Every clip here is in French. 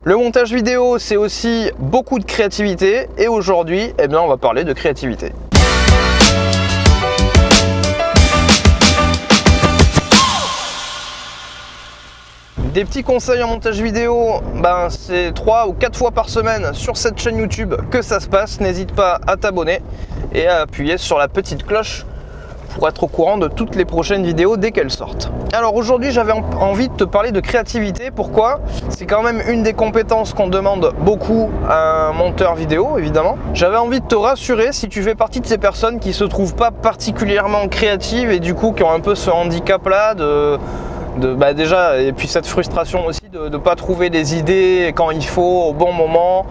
Le montage vidéo, c'est aussi beaucoup de créativité et aujourd'hui, eh bien, on va parler de créativité. Des petits conseils en montage vidéo, c'est 3 ou 4 fois par semaine sur cette chaîne YouTube que ça se passe. N'hésite pas à t'abonner et à appuyer sur la petite cloche pour être au courant de toutes les prochaines vidéos dès qu'elles sortent. Alors aujourd'hui, j'avais envie de te parler de créativité. Pourquoi? C'est quand même une des compétences qu'on demande beaucoup à un monteur vidéo, évidemment. J'avais envie de te rassurer si tu fais partie de ces personnes qui se trouvent pas particulièrement créatives et du coup qui ont un peu ce handicap-là déjà, et puis cette frustration aussi de ne pas trouver les idées quand il faut, au bon moment,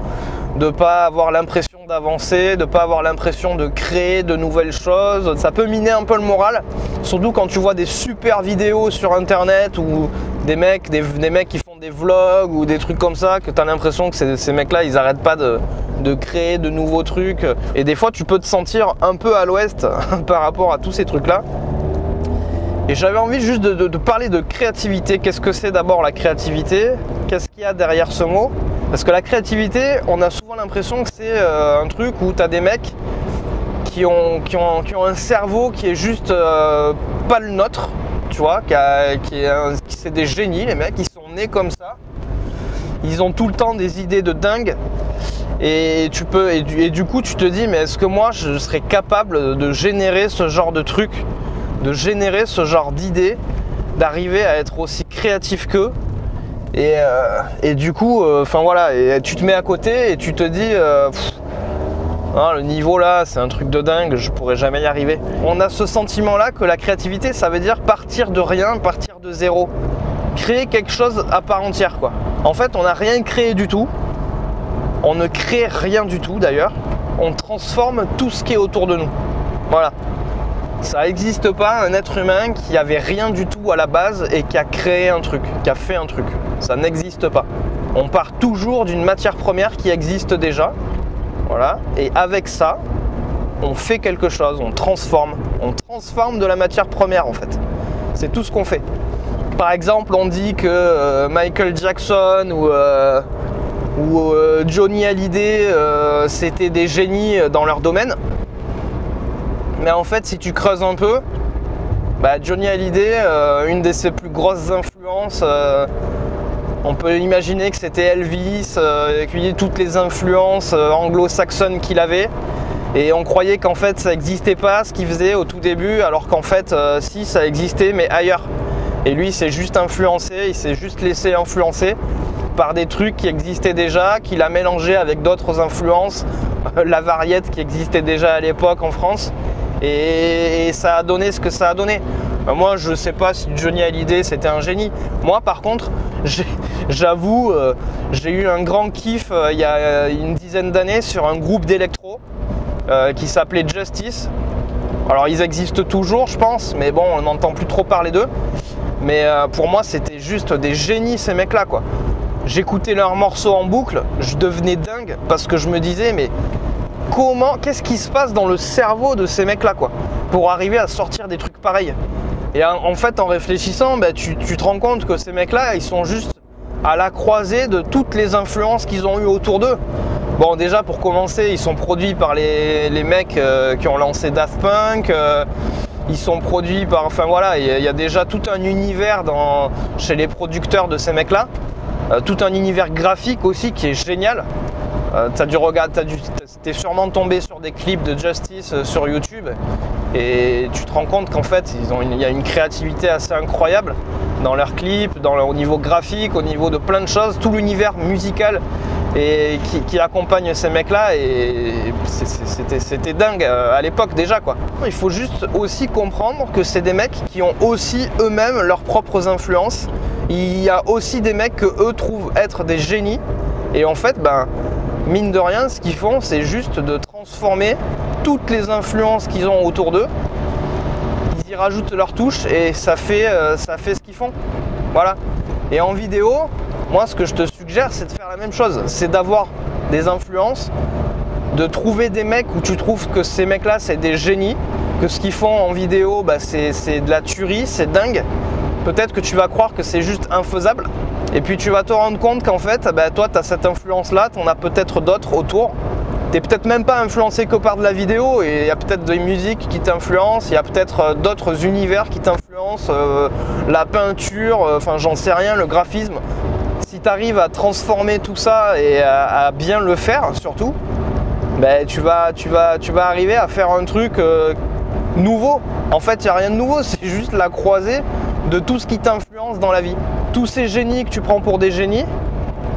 de ne pas avoir l'impression d'avancer, de ne pas avoir l'impression de créer de nouvelles choses. Ça peut miner un peu le moral, surtout quand tu vois des super vidéos sur internet ou des mecs qui font des vlogs ou des trucs comme ça, que tu as l'impression que ces mecs-là, ils n'arrêtent pas de créer de nouveaux trucs. Et des fois, tu peux te sentir un peu à l'ouest par rapport à tous ces trucs-là. Et j'avais envie juste de parler de créativité. Qu'est-ce que c'est d'abord la créativité? Qu'est-ce qu'il y a derrière ce mot? Parce que la créativité, on a souvent l'impression que c'est un truc où tu as des mecs qui ont un cerveau qui est juste pas le nôtre, tu vois, c'est des génies, les mecs, ils sont nés comme ça. Ils ont tout le temps des idées de dingue. Et du coup, tu te dis, mais est-ce que moi, je serais capable de générer ce genre de truc, de générer ce genre d'idées, d'arriver à être aussi créatif qu'eux? Et du coup, voilà, et tu te mets à côté et tu te dis, le niveau là, c'est un truc de dingue, je pourrais jamais y arriver. On a ce sentiment-là que la créativité, ça veut dire partir de rien, partir de zéro, créer quelque chose à part entière, quoi. En fait, on n'a rien créé du tout, on ne crée rien du tout d'ailleurs, on transforme tout ce qui est autour de nous. Voilà. Ça n'existe pas un être humain qui avait rien du tout à la base et qui a créé un truc, qui a fait un truc. Ça n'existe pas. On part toujours d'une matière première qui existe déjà. Voilà. Et avec ça, on fait quelque chose, on transforme. On transforme de la matière première en fait. C'est tout ce qu'on fait. Par exemple, on dit que Michael Jackson ou Johnny Hallyday, c'était des génies dans leur domaine. Mais en fait, si tu creuses un peu, Johnny Hallyday, une de ses plus grosses influences, on peut imaginer que c'était Elvis, et toutes les influences anglo-saxonnes qu'il avait. Et on croyait qu'en fait, ça n'existait pas ce qu'il faisait au tout début, alors qu'en fait, si, ça existait, mais ailleurs. Et lui, il s'est juste influencé, il s'est juste laissé influencer par des trucs qui existaient déjà, qu'il a mélangé avec d'autres influences, la variété qui existait déjà à l'époque en France. Et ça a donné ce que ça a donné. Moi, je sais pas si Johnny Hallyday c'était un génie. Moi, par contre, j'avoue, j'ai eu un grand kiff il y a une dizaine d'années sur un groupe d'électro qui s'appelait Justice. Alors, ils existent toujours, je pense, mais bon, on n'entend plus trop parler d'eux. Mais pour moi, c'était juste des génies, ces mecs-là, quoi. J'écoutais leurs morceaux en boucle, je devenais dingue parce que je me disais, mais qu'est-ce qui se passe dans le cerveau de ces mecs-là, quoi, pour arriver à sortir des trucs pareils? Et en fait, en réfléchissant, tu te rends compte que ces mecs-là, ils sont juste à la croisée de toutes les influences qu'ils ont eues autour d'eux. Bon, déjà, pour commencer, ils sont produits par les mecs qui ont lancé Daft Punk. Ils sont produits par... Enfin, voilà, il y a déjà tout un univers chez les producteurs de ces mecs-là. Tout un univers graphique aussi qui est génial. T'es sûrement tombé sur des clips de Justice sur YouTube et tu te rends compte qu'en fait il y a une créativité assez incroyable dans leurs clips, au niveau graphique, au niveau de plein de choses, tout l'univers musical et qui accompagne ces mecs là, et c'était dingue à l'époque déjà, quoi. Il faut juste aussi comprendre que c'est des mecs qui ont aussi eux-mêmes leurs propres influences. Il y a aussi des mecs que eux trouvent être des génies et en fait mine de rien, ce qu'ils font, c'est juste de transformer toutes les influences qu'ils ont autour d'eux. Ils y rajoutent leur touche et ça fait ce qu'ils font. Voilà. Et en vidéo, moi, ce que je te suggère, c'est de faire la même chose. C'est d'avoir des influences, de trouver des mecs où tu trouves que ces mecs-là, c'est des génies, que ce qu'ils font en vidéo, c'est de la tuerie, c'est dingue. Peut-être que tu vas croire que c'est juste infaisable. Et puis tu vas te rendre compte qu'en fait, bah, toi, tu as cette influence-là, tu en as peut-être d'autres autour. Tu n'es peut-être même pas influencé que par de la vidéo, et il y a peut-être des musiques qui t'influencent, il y a peut-être d'autres univers qui t'influencent, la peinture, enfin j'en sais rien, le graphisme. Si tu arrives à transformer tout ça et à bien le faire surtout, ben, tu vas arriver à faire un truc nouveau. En fait, il n'y a rien de nouveau, c'est juste la croisée de tout ce qui t'influence dans la vie. Tous ces génies que tu prends pour des génies,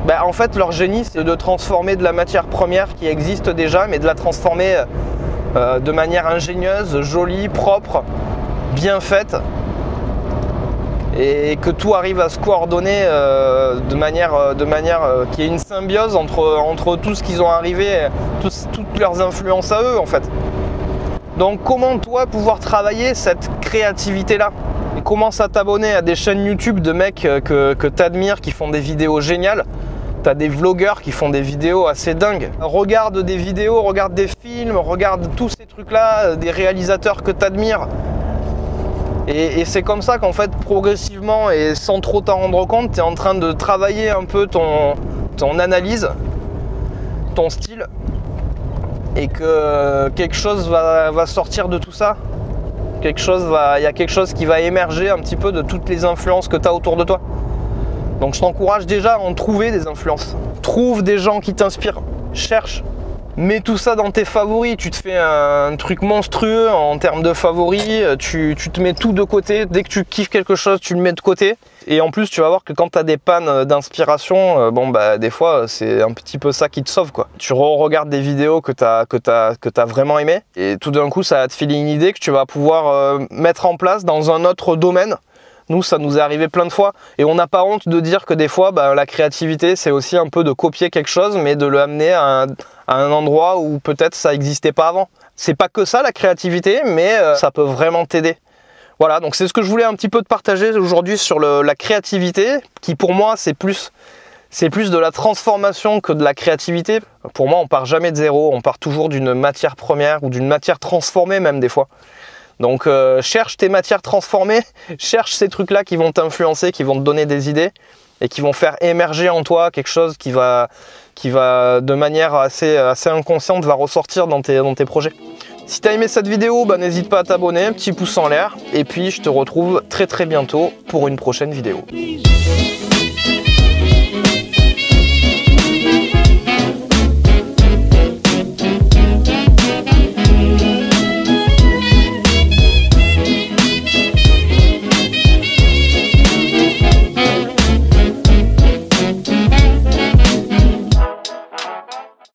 ben, en fait, leur génie, c'est de transformer de la matière première qui existe déjà, mais de la transformer de manière ingénieuse, jolie, propre, bien faite, et que tout arrive à se coordonner de manière qu'il y ait une symbiose entre tout ce qu'ils ont arrivé, toutes leurs influences à eux en fait. Donc comment toi pouvoir travailler cette créativité-là? Et commence à t'abonner à des chaînes YouTube de mecs que tu admires, qui font des vidéos géniales. Tu as des vlogueurs qui font des vidéos assez dingues. Regarde des vidéos, regarde des films, regarde tous ces trucs-là, des réalisateurs que tu admires. Et c'est comme ça qu'en fait, progressivement et sans trop t'en rendre compte, tu es en train de travailler un peu ton analyse, ton style, et que quelque chose va sortir de tout ça. Il y a quelque chose qui va émerger un petit peu de toutes les influences que tu as autour de toi. Donc je t'encourage déjà à en trouver des influences. Trouve des gens qui t'inspirent, cherche. Mets tout ça dans tes favoris, tu te fais un truc monstrueux en termes de favoris, tu te mets tout de côté, dès que tu kiffes quelque chose, tu le mets de côté. Et en plus, tu vas voir que quand tu as des pannes d'inspiration, bon bah des fois, c'est un petit peu ça qui te sauve quoi. Tu regardes des vidéos que t'as vraiment aimé, et tout d'un coup, ça va te filer une idée que tu vas pouvoir mettre en place dans un autre domaine. Nous, ça nous est arrivé plein de fois, et on n'a pas honte de dire que des fois, bah, la créativité, c'est aussi un peu de copier quelque chose, mais de l'amener à un endroit où peut-être ça n'existait pas avant. C'est pas que ça la créativité, mais ça peut vraiment t'aider. Voilà, donc c'est ce que je voulais un petit peu te partager aujourd'hui sur la créativité, qui pour moi c'est plus de la transformation que de la créativité. Pour moi, on part jamais de zéro, on part toujours d'une matière première ou d'une matière transformée même des fois. Donc cherche tes matières transformées, cherche ces trucs-là qui vont t'influencer, qui vont te donner des idées et qui vont faire émerger en toi quelque chose qui va de manière assez inconsciente va ressortir dans tes projets. Si tu as aimé cette vidéo, bah, n'hésite pas à t'abonner, petit pouce en l'air, et puis je te retrouve très bientôt pour une prochaine vidéo.